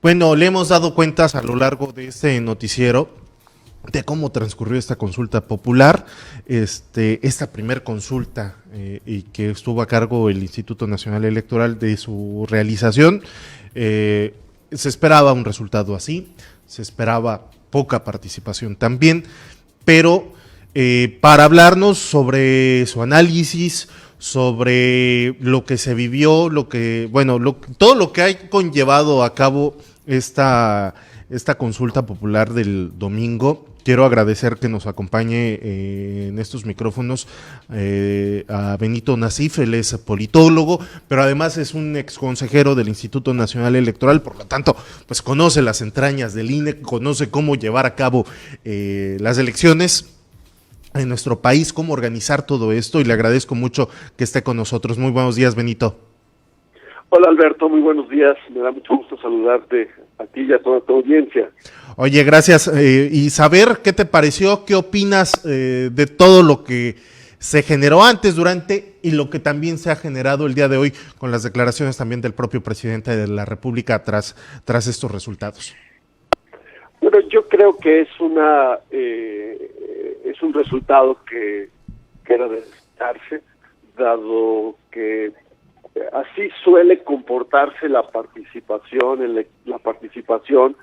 Bueno, le hemos dado cuentas a lo largo de este noticiero de cómo transcurrió esta consulta popular, esta primer consulta y que estuvo a cargo el Instituto Nacional Electoral de su realización. Se esperaba un resultado así, se esperaba poca participación también, pero para hablarnos sobre su análisis, sobre lo que se vivió, todo lo que ha conllevado a cabo esta consulta popular del domingo. Quiero agradecer que nos acompañe en estos micrófonos a Benito Nasif. Él es politólogo, pero además es un ex consejero del Instituto Nacional Electoral, por lo tanto, pues conoce las entrañas del INE, conoce cómo llevar a cabo las elecciones en nuestro país, cómo organizar todo esto, y le agradezco mucho que esté con nosotros. Muy buenos días, Benito. Hola Alberto, muy buenos días, me da mucho gusto saludarte a ti y a toda tu audiencia. Oye, gracias, y saber qué te pareció, qué opinas de todo lo que se generó antes, durante y lo que también se ha generado el día de hoy con las declaraciones también del propio presidente de la República tras estos resultados. Bueno, yo creo que es un resultado que era de esperarse, dado que así suele comportarse la participación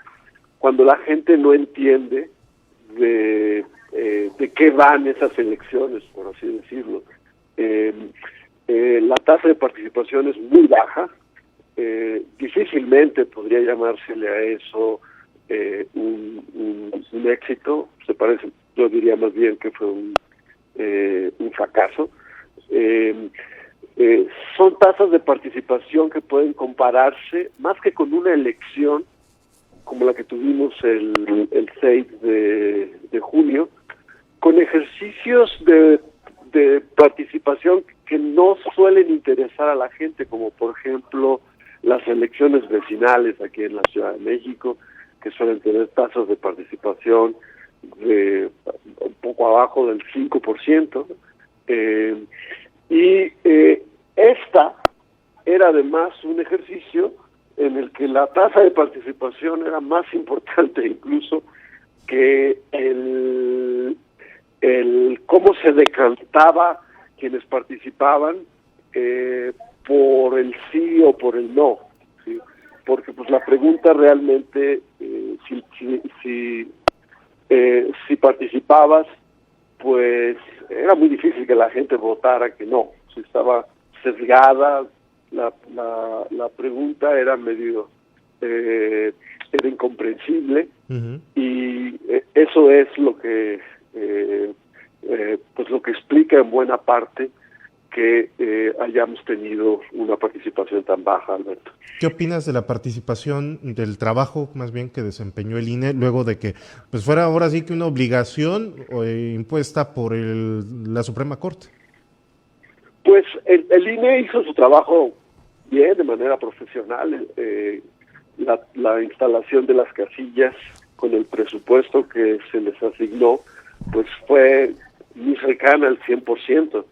cuando la gente no entiende de qué van esas elecciones, por así decirlo. La tasa de participación es muy baja, difícilmente podría llamársele a eso un éxito. Yo diría más bien que fue un fracaso. Son tasas de participación que pueden compararse más que con una elección como la que tuvimos el 6 de junio, con ejercicios de participación que no suelen interesar a la gente, como por ejemplo las elecciones vecinales aquí en la Ciudad de México, que suelen tener tasas de participación de un poco abajo del 5%. Esta era además un ejercicio en el que la tasa de participación era más importante incluso que el cómo se decantaba quienes participaban por el sí o por el no, ¿sí? Porque pues la pregunta realmente si participabas, pues era muy difícil que la gente votara que no. Si estaba sesgada, la pregunta era medio era incomprensible. Uh-huh. Y eso es lo que pues lo que explica en buena parte que hayamos tenido una participación tan baja, Alberto. ¿Qué opinas de la participación, del trabajo más bien que desempeñó el INE luego de que pues fuera ahora sí que una obligación impuesta por la Suprema Corte? Pues el INE hizo su trabajo bien, de manera profesional. La instalación de las casillas con el presupuesto que se les asignó, pues fue muy cercana al 100%.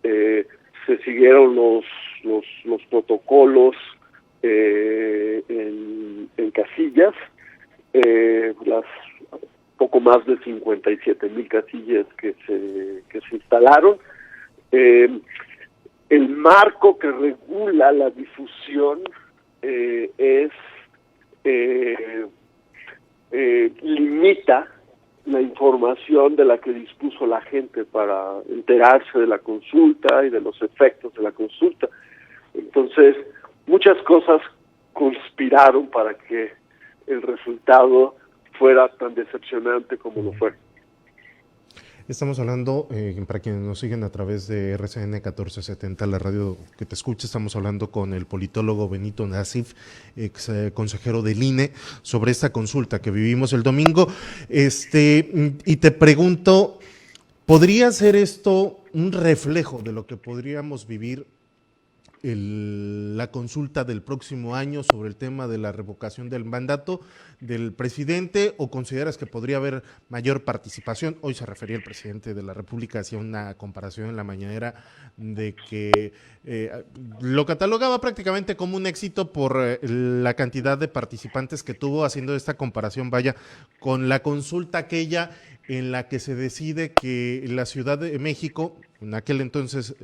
Se siguieron los protocolos en casillas, las poco más de 57,000 casillas que se instalaron. El marco que regula la difusión limita la información de la que dispuso la gente para enterarse de la consulta y de los efectos de la consulta. Entonces, muchas cosas conspiraron para que el resultado fuera tan decepcionante como lo fue. Estamos hablando, para quienes nos siguen a través de RCN 1470, la radio que te escucha, estamos hablando con el politólogo Benito Nasif, ex consejero del INE, sobre esta consulta que vivimos el domingo. Y te pregunto, ¿podría ser esto un reflejo de lo que podríamos vivir la consulta del próximo año sobre el tema de la revocación del mandato del presidente, o consideras que podría haber mayor participación? Hoy se refería el presidente de la República, hacía una comparación en la mañanera de que lo catalogaba prácticamente como un éxito por la cantidad de participantes que tuvo, haciendo esta comparación, vaya, con la consulta aquella en la que se decide que la Ciudad de México, en aquel entonces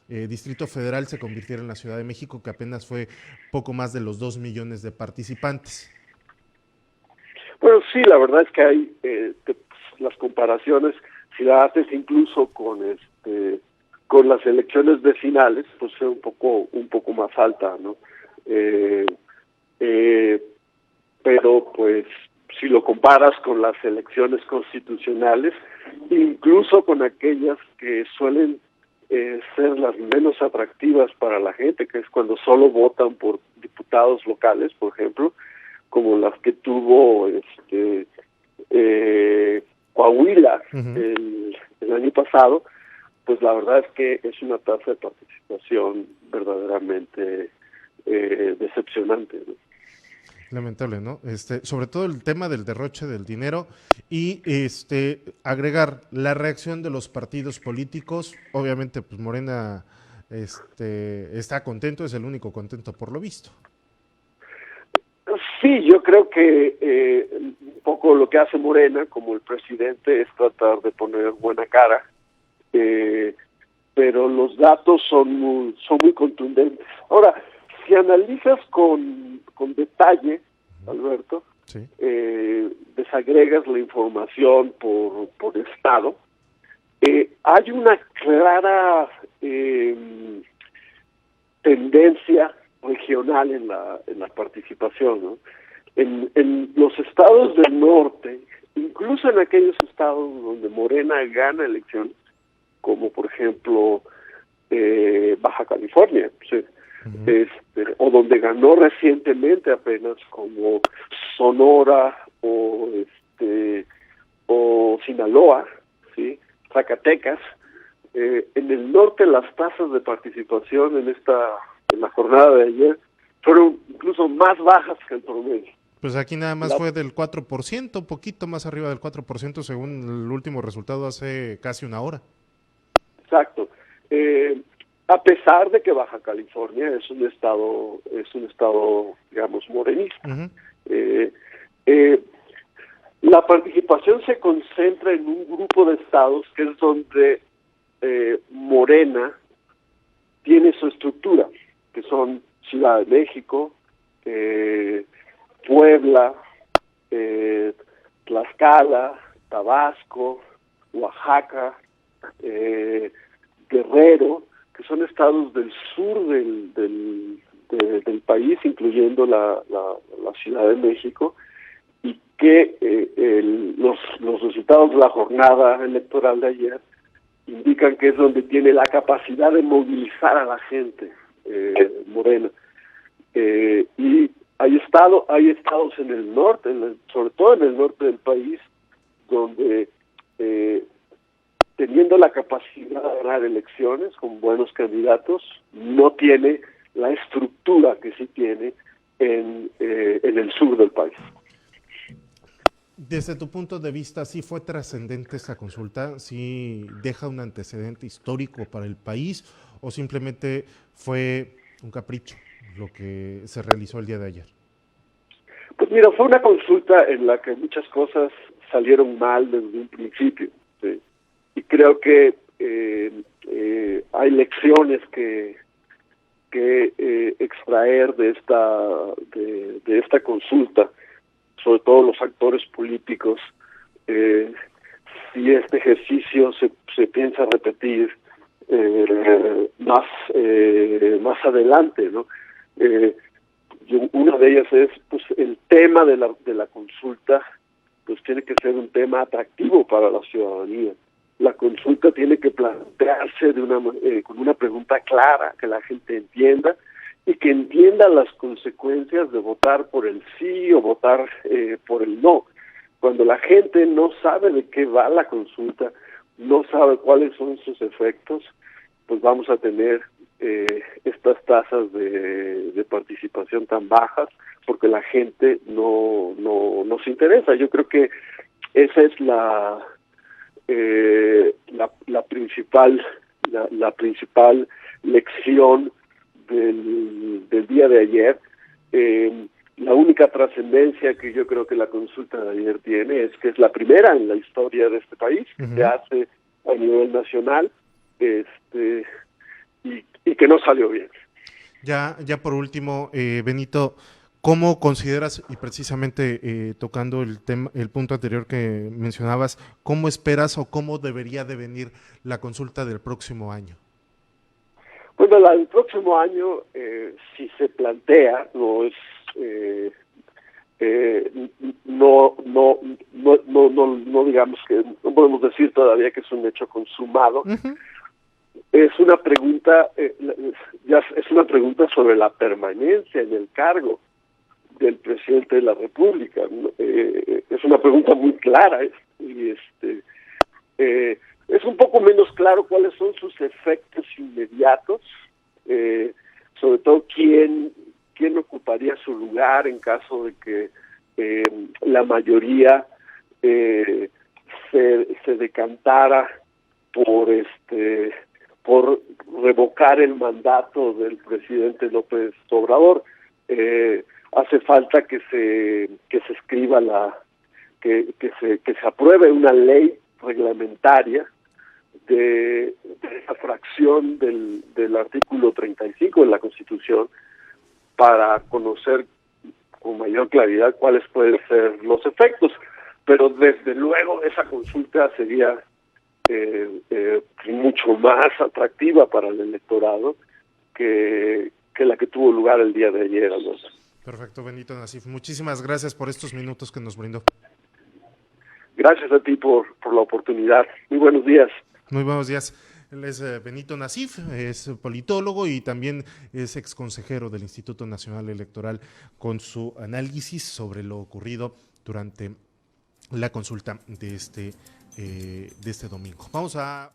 Distrito Federal, se convirtiera en la Ciudad de México, que apenas fue poco más de los 2 millones de participantes. Bueno, sí, la verdad es que hay las comparaciones, si las haces incluso con las elecciones vecinales, pues es un poco más alta, ¿no? Pero pues si lo comparas con las elecciones constitucionales, incluso con aquellas que suelen ser las menos atractivas para la gente, que es cuando solo votan por diputados locales, por ejemplo, como las que tuvo Coahuila el año pasado, pues la verdad es que es una tasa de participación verdaderamente decepcionante, ¿no? Lamentable, ¿no? Sobre todo el tema del derroche del dinero y agregar la reacción de los partidos políticos. Obviamente, pues Morena está contento, es el único contento por lo visto. Sí, yo creo que un poco lo que hace Morena, como el presidente, es tratar de poner buena cara, pero los datos son muy contundentes. Ahora, si analizas con detalle, Alberto, sí, desagregas la información por estado, hay una clara tendencia regional en la participación, ¿no? En los estados del norte, incluso en aquellos estados donde Morena gana elecciones, como por ejemplo Baja California, ¿sí? O donde ganó recientemente apenas, como Sonora o Sinaloa, ¿sí? Zacatecas. En el norte las tasas de participación en la jornada de ayer fueron incluso más bajas que el promedio. Pues aquí nada más fue del 4%, poquito más arriba del 4%, según el último resultado hace casi una hora. Exacto. A pesar de que Baja California es un estado, digamos, morenista. La participación se concentra en un grupo de estados que es donde Morena tiene su estructura, que son Ciudad de México, Puebla, Tlaxcala, Tabasco, Oaxaca, Guerrero, que son estados del sur del país, incluyendo la Ciudad de México, y que los resultados de la jornada electoral de ayer indican que es donde tiene la capacidad de movilizar a la gente, Morena. Y hay estados en el norte, sobre todo en el norte del país, donde teniendo la capacidad de ganar elecciones con buenos candidatos, no tiene la estructura que sí tiene en el sur del país. Desde tu punto de vista, ¿sí fue trascendente esta consulta? ¿Sí deja un antecedente histórico para el país o simplemente fue un capricho lo que se realizó el día de ayer? Pues mira, fue una consulta en la que muchas cosas salieron mal desde un principio, ¿sí? Y creo que hay lecciones que extraer de esta consulta, sobre todo los actores políticos. Si este ejercicio se piensa repetir más adelante, ¿no? Una de ellas es, pues, el tema de la consulta, pues tiene que ser un tema atractivo para la ciudadanía. La consulta tiene que plantearse con una pregunta clara, que la gente entienda, y que entienda las consecuencias de votar por el sí o votar por el no. Cuando la gente no sabe de qué va la consulta, no sabe cuáles son sus efectos, pues vamos a tener estas tasas de participación tan bajas, porque la gente no se interesa. Yo creo que esa es la principal lección del día de ayer. La única trascendencia que yo creo que la consulta de ayer tiene es que es la primera en la historia de este país que se hace a nivel nacional, y que no salió bien. Ya por último, Benito, ¿cómo consideras, y precisamente tocando el punto anterior que mencionabas, cómo esperas o cómo debería de venir la consulta del próximo año? Bueno, la del próximo año, si se plantea, no es no digamos que no podemos decir todavía que es un hecho consumado. Es una pregunta, es una pregunta sobre la permanencia en el cargo del presidente de la República. Es una pregunta muy clara, y es un poco menos claro cuáles son sus efectos inmediatos, sobre todo quién ocuparía su lugar en caso de que la mayoría se decantara por revocar el mandato del presidente López Obrador. Hace falta que se escriba que se apruebe una ley reglamentaria de esa fracción del artículo 35 de la Constitución, para conocer con mayor claridad cuáles pueden ser los efectos. Pero desde luego esa consulta sería mucho más atractiva para el electorado que la que tuvo lugar el día de ayer, Alonso. Perfecto, Benito Nasif. Muchísimas gracias por estos minutos que nos brindó. Gracias a ti por la oportunidad. Muy buenos días. Muy buenos días. Él es Benito Nasif, es politólogo y también es exconsejero del Instituto Nacional Electoral, con su análisis sobre lo ocurrido durante la consulta de este domingo. Vamos a